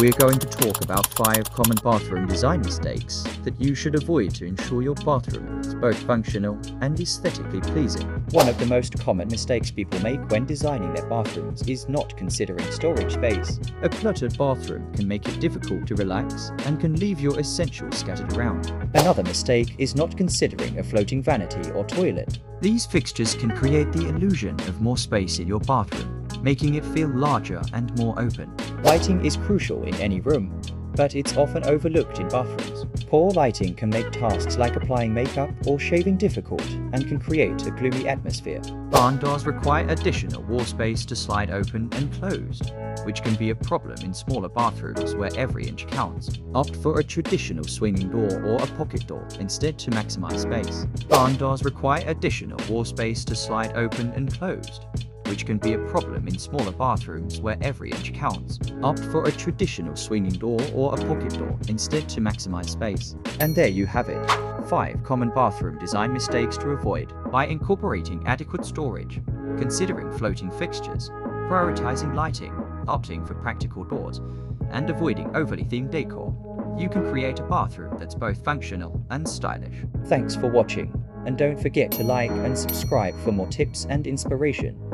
We're going to talk about 5 common bathroom design mistakes that you should avoid to ensure your bathroom is both functional and aesthetically pleasing. One of the most common mistakes people make when designing their bathrooms is not considering storage space. A cluttered bathroom can make it difficult to relax and can leave your essentials scattered around. Another mistake is not considering a floating vanity or toilet. These fixtures can create the illusion of more space in your bathroom, making it feel larger and more open. Lighting is crucial in any room, but it's often overlooked in bathrooms. Poor lighting can make tasks like applying makeup or shaving difficult and can create a gloomy atmosphere. Barn doors require additional wall space to slide open and closed, which can be a problem in smaller bathrooms where every inch counts. Opt for a traditional swinging door or a pocket door instead to maximize space. Barn doors require additional wall space to slide open and closed, which can be a problem in smaller bathrooms where every inch counts. Opt for a traditional swinging door or a pocket door instead to maximize space. And there you have it. 5 common bathroom design mistakes to avoid by incorporating adequate storage, considering floating fixtures, prioritizing lighting, opting for practical doors, and avoiding overly themed decor. You can create a bathroom that's both functional and stylish. Thanks for watching, and don't forget to like and subscribe for more tips and inspiration.